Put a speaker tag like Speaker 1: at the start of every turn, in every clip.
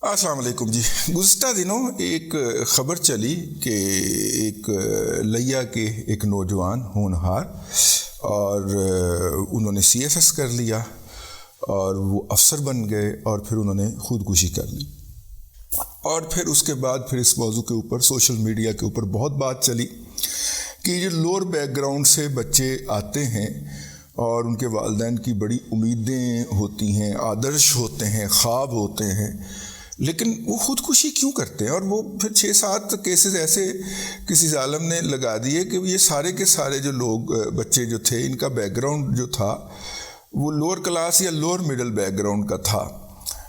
Speaker 1: السلام علیکم جی. گزشتہ دنوں ایک خبر چلی کہ ایک لیا کے ایک نوجوان ہونہار اور انہوں نے سی ایس ایس کر لیا اور وہ افسر بن گئے اور پھر انہوں نے خودکشی کر لی. اور پھر اس کے بعد پھر اس موضوع کے اوپر سوشل میڈیا کے اوپر بہت بات چلی کہ جو لوور بیک گراؤنڈ سے بچے آتے ہیں اور ان کے والدین کی بڑی امیدیں ہوتی ہیں، آدرش ہوتے ہیں، خواب ہوتے ہیں، لیکن وہ خودکشی کیوں کرتے ہیں؟ اور وہ پھر 6-7 کیسز ایسے کسی ظالم نے لگا دیے کہ یہ سارے کے سارے جو لوگ بچے جو تھے ان کا بیک گراؤنڈ جو تھا وہ لوور کلاس یا لوور مڈل بیک گراؤنڈ کا تھا،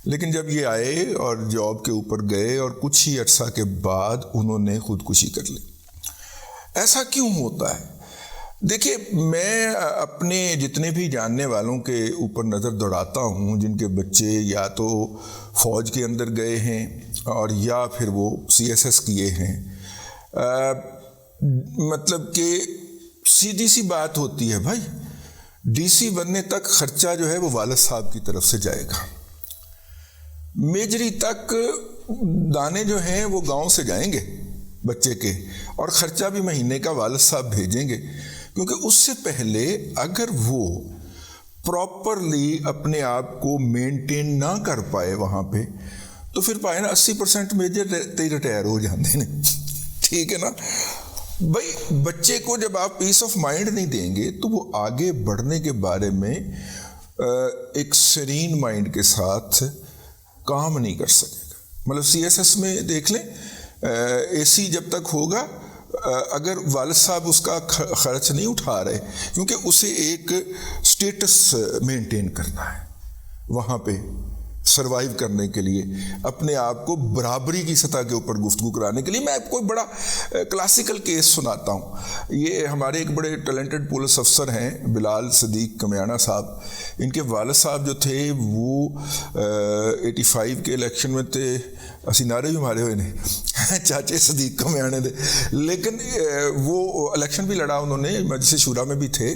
Speaker 1: لیکن جب یہ آئے اور جاب کے اوپر گئے اور کچھ ہی عرصہ کے بعد انہوں نے خودکشی کر لی. ایسا کیوں ہوتا ہے؟ دیکھیے، میں اپنے جتنے بھی جاننے والوں کے اوپر نظر دوڑاتا ہوں جن کے بچے یا تو فوج کے اندر گئے ہیں اور یا پھر وہ سی ایس ایس کیے ہیں، مطلب کہ سیدھی سی بات ہوتی ہے بھائی، ڈی سی بننے تک خرچہ جو ہے وہ والد صاحب کی طرف سے جائے گا، میجری تک دانے جو ہیں وہ گاؤں سے جائیں گے بچے کے، اور خرچہ بھی مہینے کا والد صاحب بھیجیں گے، کیونکہ اس سے پہلے اگر وہ پراپرلی اپنے آپ کو مینٹین نہ کر پائے وہاں پہ تو پھر پائے نا 80% میجر ریٹائر ہو جاتے ہیں. ٹھیک ہے نا بھائی، بچے کو جب آپ پیس آف مائنڈ نہیں دیں گے تو وہ آگے بڑھنے کے بارے میں ایک سرین مائنڈ کے ساتھ کام نہیں کر سکے گا. مطلب سی ایس ایس میں دیکھ لیں، اے سی جب تک ہوگا اگر والد صاحب اس کا خرچ نہیں اٹھا رہے، کیونکہ اسے ایک سٹیٹس مینٹین کرنا ہے وہاں پہ سروائیو کرنے کے لیے، اپنے آپ کو برابری کی سطح کے اوپر گفتگو کرانے کے لیے. میں آپ کو ایک بڑا کلاسیکل کیس سناتا ہوں. یہ ہمارے ایک بڑے ٹیلنٹڈ پولیس افسر ہیں بلال صدیق کمیانہ صاحب. ان کے والد صاحب جو تھے وہ 85 کے الیکشن میں تھے، اسی نعرے بھی مارے ہوئے نے چاچے صدیق کمیانے دے، لیکن وہ الیکشن بھی لڑا انہوں نے، مجلس شورا میں بھی تھے.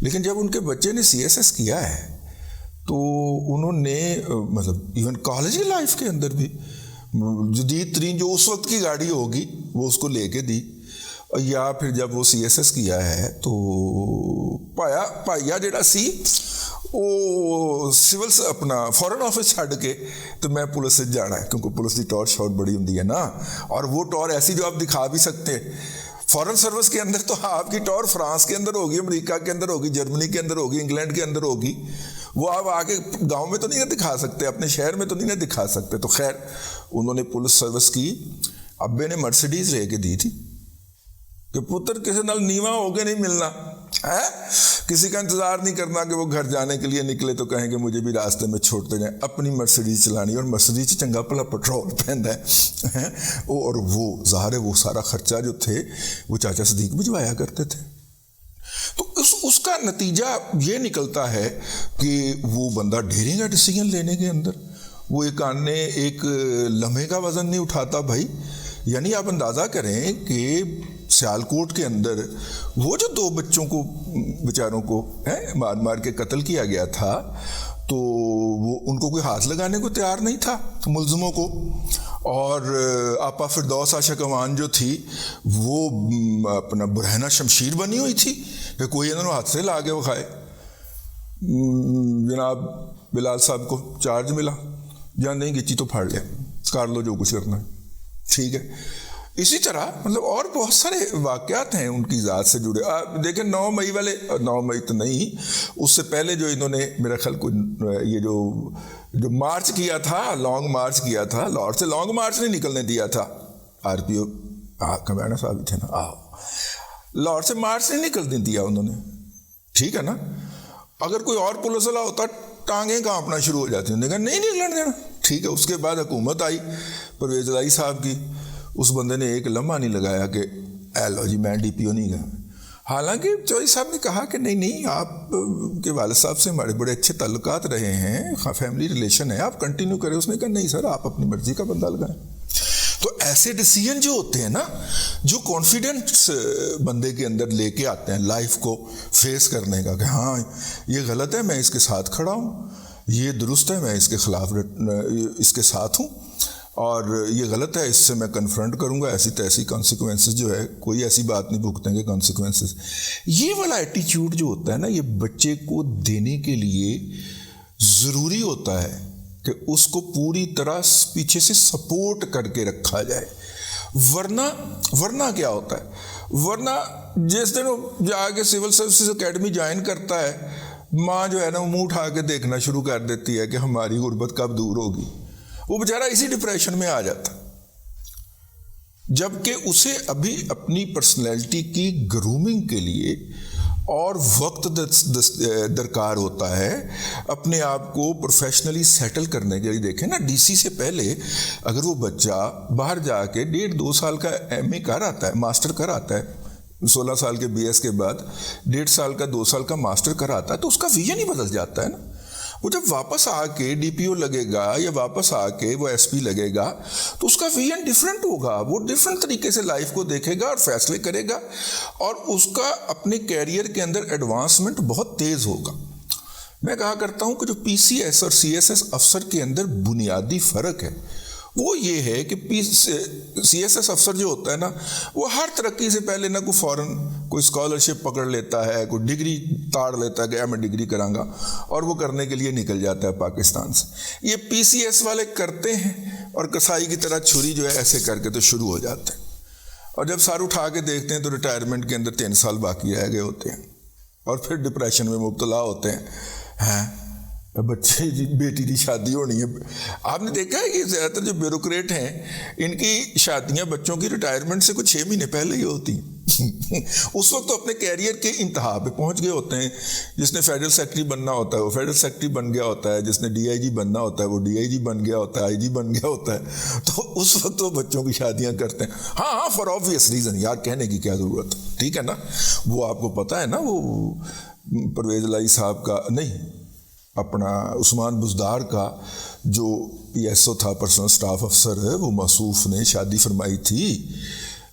Speaker 1: لیکن جب ان کے بچے نے سی ایس ایس کیا ہے تو انہوں نے مطلب ایون کالج کی لائف کے اندر بھی جدید ترین جو اس وقت کی گاڑی ہوگی وہ اس کو لے کے دی، یا پھر جب وہ سی ایس ایس کیا ہے تو پایا جڑا سی وہ سول سے اپنا فورن آفس چھڑ کے تو میں پولیس سے جانا ہے، کیونکہ پولیس کی ٹور شاٹ بڑی ہوتی ہے نا، اور وہ ٹور ایسی جو آپ دکھا بھی سکتے ہیں. فورن سروس کے اندر تو آپ کی ٹور فرانس کے اندر ہوگی، امریکہ کے اندر ہوگی، جرمنی کے اندر ہوگی، انگلینڈ کے اندر ہوگی، وہ آپ آگے گاؤں میں تو نہیں نہ دکھا سکتے، اپنے شہر میں تو نہیں نہ دکھا سکتے. تو خیر انہوں نے پولیس سروس کی، ابے نے مرسیڈیز لے کے دی تھی کہ پتر کسی نال نیواں ہو کے نہیں ملنا ہے، کسی کا انتظار نہیں کرنا کہ وہ گھر جانے کے لیے نکلے تو کہیں گے مجھے بھی راستے میں چھوڑتے جائیں، اپنی مرسیڈیز چلانی، اور مرسیڈیز چنگا پلا پٹرول پہنتا ہے اور وہ ظاہر ہے وہ سارا خرچہ جو تھے وہ چاچا صدیق بھجوایا کرتے تھے. تو اس کا نتیجہ یہ نکلتا ہے کہ وہ بندہ ڈھیرے گا ڈیسیجن لینے کے اندر، وہ ایک آنے ایک لمحے کا وزن نہیں اٹھاتا بھائی. یعنی آپ اندازہ کریں کہ سیالکوٹ کے اندر وہ جو 2 بچوں کو بیچاروں کو مار مار کے قتل کیا گیا تھا تو وہ ان کو کوئی ہاتھ لگانے کو تیار نہیں تھا ملزموں کو، اور آپا فردوس عاشق اوان جو تھی وہ اپنا برہنہ شمشیر بنی ہوئی تھی کہ کوئی انہوں نے ہاتھ سے لا کے وہ کھائے. جناب بلال صاحب کو چارج ملا، جان نہیں گچی تو پھاڑ لیا، کر لو جو کچھ کرنا ہے. ٹھیک ہے، اسی طرح مطلب اور بہت سارے واقعات ہیں ان کی ذات سے جڑے. دیکھیں 9 مئی والے، 9 مئی تو نہیں، اس سے پہلے جو انہوں نے میرا خیال کو یہ جو مارچ کیا تھا، لانگ مارچ کیا تھا، لاہور سے لانگ مارچ نہیں نکلنے دیا تھا. آر پی او کمیانہ صاحب ہی تھے نا، لاہور سے مارچ نہیں نکلنے دیا انہوں نے. ٹھیک ہے نا، اگر کوئی اور پولیس والا ہوتا ٹانگیں کانپنا شروع ہو جاتی، انہوں نے کہا نہیں نکلنے دینا. ٹھیک ہے، اس کے بعد حکومت آئی پرویز الہی صاحب کی، اس بندے نے ایک لمحہ نہیں لگایا کہ اے لو جی میں ڈی پی او نہیں گیا. حالانکہ چوہدری صاحب نے کہا کہ نہیں آپ کے والد صاحب سے ہمارے بڑے اچھے تعلقات رہے ہیں، فیملی ریلیشن ہے، آپ کنٹینیو کریں. اس نے کہا نہیں سر، آپ اپنی مرضی کا بندہ لگائیں. تو ایسے ڈیسیجن جو ہوتے ہیں نا، جو کانفیڈنس بندے کے اندر لے کے آتے ہیں لائف کو فیس کرنے کا کہ ہاں یہ غلط ہے، میں اس کے ساتھ کھڑا ہوں، یہ درست ہے، میں اس کے خلاف اس کے ساتھ ہوں، اور یہ غلط ہے، اس سے میں کنفرنٹ کروں گا، ایسی تیسی کانسیکوینسز جو ہے، کوئی ایسی بات نہیں بھگتیں گے کانسیکوینسز. یہ والا ایٹیچیوڈ جو ہوتا ہے نا، یہ بچے کو دینے کے لیے ضروری ہوتا ہے کہ اس کو پوری طرح پیچھے سے سپورٹ کر کے رکھا جائے. ورنہ کیا ہوتا ہے، ورنہ جس دن وہ جا کے سول سروسز اکیڈمی جوائن کرتا ہے، ماں جو ہے نا وہ منہ اٹھا کے دیکھنا شروع کر دیتی ہے کہ ہماری غربت کب دور ہوگی. وہ بیچارہ اسی ڈپریشن میں آ جاتا، جبکہ اسے ابھی اپنی پرسنالٹی کی گرومنگ کے لیے اور وقت درکار ہوتا ہے اپنے آپ کو پروفیشنلی سیٹل کرنے کے لیے. دیکھیں نا، ڈی سی سے پہلے اگر وہ بچہ باہر جا کے 1.5-2 سال کا ایم اے کر آتا ہے، ماسٹر کر آتا ہے، 16 سال کے بی ایس کے بعد 1.5 سال کا 2 سال کا ماسٹر کر آتا ہے، تو اس کا ویژن ہی بدل جاتا ہے نا. وہ جب واپس آ کے ڈی پی او لگے گا یا واپس آ کے وہ ایس پی لگے گا تو اس کا ویژن ڈفرینٹ ہوگا. وہ ڈفرینٹ طریقے سے لائف کو دیکھے گا اور فیصلے کرے گا، اور اس کا اپنے کیریئر کے اندر ایڈوانسمنٹ بہت تیز ہوگا. میں کہا کرتا ہوں کہ جو پی سی ایس اور سی ایس ایس افسر کے اندر بنیادی فرق ہے وہ یہ ہے کہ سی ایس ایس افسر جو ہوتا ہے نا، وہ ہر ترقی سے پہلے نہ کوئی فوراً کوئی اسکالرشپ پکڑ لیتا ہے، کوئی ڈگری تاڑ لیتا ہے کہ میں ڈگری کراں گا، اور وہ کرنے کے لیے نکل جاتا ہے پاکستان سے. یہ پی سی ایس والے کرتے ہیں اور کسائی کی طرح چھری جو ہے ایسے کر کے تو شروع ہو جاتے ہیں، اور جب سار اٹھا کے دیکھتے ہیں تو ریٹائرمنٹ کے اندر 3 سال باقی رہ گئے ہوتے ہیں، اور پھر ڈپریشن میں مبتلا ہوتے ہیں. بچے بیٹی کی شادی ہونی ہے. آپ نے دیکھا ہے کہ زیادہ تر جو بیوروکریٹ ہیں ان کی شادیاں بچوں کی ریٹائرمنٹ سے کچھ 6 مہینے پہلے ہی ہوتی ہیں. اس وقت تو اپنے کیریئر کے انتہا پہ پہنچ گئے ہوتے ہیں. جس نے فیڈرل سیکرٹری بننا ہوتا ہے وہ فیڈرل سیکرٹری بن گیا ہوتا ہے، جس نے ڈی آئی جی بننا ہوتا ہے وہ ڈی آئی جی بن گیا ہوتا ہے، آئی جی بن گیا ہوتا ہے. تو اس وقت وہ بچوں کی شادیاں کرتے ہیں. ہاں فار آبویس ریزن، یار کہنے کی کیا ضرورت ہے، ٹھیک ہے نا. وہ آپ کو پتہ ہے نا، وہ پرویز الہی صاحب کا نہیں، اپنا عثمان بزدار کا جو پی ایس او تھا، پرسنل سٹاف افسر ہے، وہ موصوف نے شادی فرمائی تھی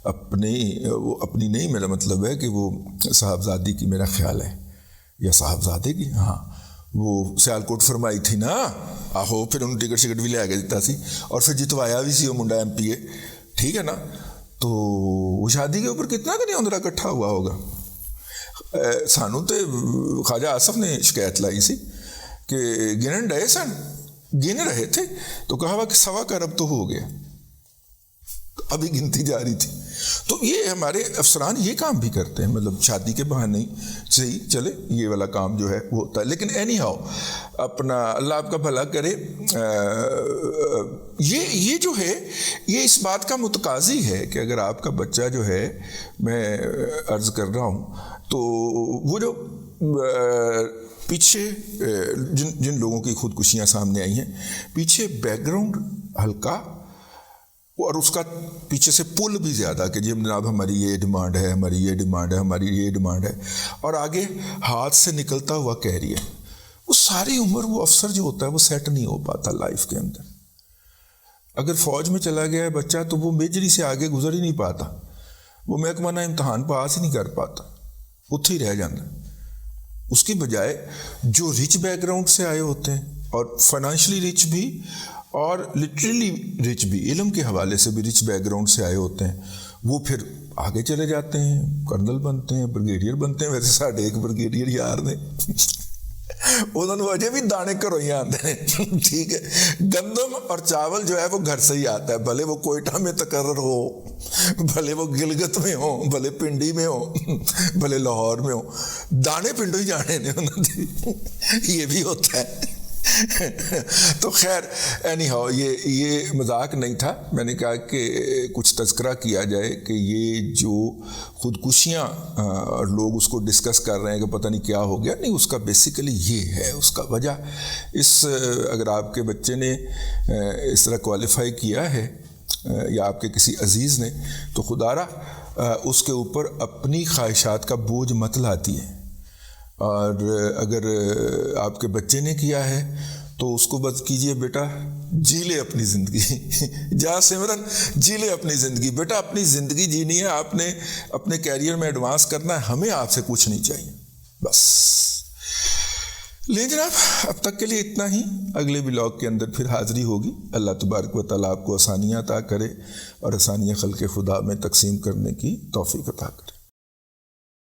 Speaker 1: اپنی نہیں، میرا مطلب ہے کہ وہ صاحبزادی کی، میرا خیال ہے، یا صاحبزادے کی، ہاں وہ سیالکوٹ فرمائی تھی نا. آہو پھر انہوں ٹکٹ شکٹ بھی لے کے دیتا سی، اور پھر جتوایا بھی سی وہ منڈا ایم پی اے، ٹھیک ہے نا. تو وہ شادی کے اوپر کتنا کہ نہیں اندرا اکٹھا ہوا ہوگا. سانو تو خواجہ آصف نے شکایت لائی سی کہ گنن رہے سن، گن رہے تھے تو کہا ہوا کہ 1.25 ارب تو ہو گیا، ابھی گنتی جاری تھی. تو یہ ہمارے افسران یہ کام بھی کرتے ہیں، مطلب شادی کے بہانے صحیح چلے یہ والا کام جو ہے وہ ہوتا ہے. لیکن اینی ہاؤ اپنا اللہ آپ کا بھلا کرے. یہ جو ہے یہ اس بات کا متقاضی ہے کہ اگر آپ کا بچہ جو ہے، میں عرض کر رہا ہوں، تو وہ جو پیچھے جن لوگوں کی خودکشیاں سامنے آئی ہیں، پیچھے بیک گراؤنڈ ہلکا اور اس کا پیچھے سے پل بھی زیادہ کہ جی جناب ہماری یہ ڈیمانڈ ہے، ہماری یہ ڈیمانڈ ہے، ہماری یہ ڈیمانڈ ہے، اور آگے ہاتھ سے نکلتا ہوا کہہ رہی ہے. وہ ساری عمر وہ افسر جو ہوتا ہے وہ سیٹ نہیں ہو پاتا لائف کے اندر. اگر فوج میں چلا گیا ہے بچہ تو وہ میجری سے آگے گزر ہی نہیں پاتا، وہ محکمہ امتحان پاس ہی نہیں کر پاتا، اتھے ہی رہ جاتا. اس کی بجائے جو رچ بیک گراؤنڈ سے آئے ہوتے ہیں، اور فائنینشلی رچ بھی اور لٹرلی رچ بھی، علم کے حوالے سے بھی رچ بیک گراؤنڈ سے آئے ہوتے ہیں، وہ پھر آگے چلے جاتے ہیں، کرنل بنتے ہیں، بریگیڈیئر بنتے ہیں. ویسے ساڑھے ایک بریگیڈیئر یار نے انہوں نے اجے بھی دانے گھروں ہی آتے ہیں، ٹھیک ہے. گندم اور چاول جو ہے وہ گھر سے ہی آتا ہے، بھلے وہ کوئٹہ میں تقرر ہو، بھلے وہ گلگت میں ہو، بھلے پنڈی میں ہو، بھلے لاہور میں ہو، دانے پنڈوں ہی جانے نے انہوں نے. یہ بھی ہوتا ہے. تو خیر اینی ہاؤ یہ مذاق نہیں تھا. میں نے کہا کہ کچھ تذکرہ کیا جائے کہ یہ جو خودکشیاں لوگ اس کو ڈسکس کر رہے ہیں کہ پتہ نہیں کیا ہو گیا، نہیں، اس کا بیسیکلی یہ ہے اس کا وجہ. اگر آپ کے بچے نے اس طرح کوالیفائی کیا ہے یا آپ کے کسی عزیز نے، تو خدا را اس کے اوپر اپنی خواہشات کا بوجھ مت لاتی ہے. اور اگر آپ کے بچے نے کیا ہے تو اس کو بس کیجئے، بیٹا جی لے اپنی زندگی، جا سمرن جی لے اپنی زندگی. بیٹا اپنی زندگی جینی ہے، آپ نے اپنے کیریئر میں ایڈوانس کرنا ہے، ہمیں آپ سے کچھ نہیں چاہیے بس. لے جناب، اب تک کے لیے اتنا ہی. اگلے بلاگ کے اندر پھر حاضری ہوگی. اللہ تبارک و تعالیٰ آپ کو آسانیاں عطا کرے اور آسانیاں خلق خدا میں تقسیم کرنے کی توفیق عطا کرے.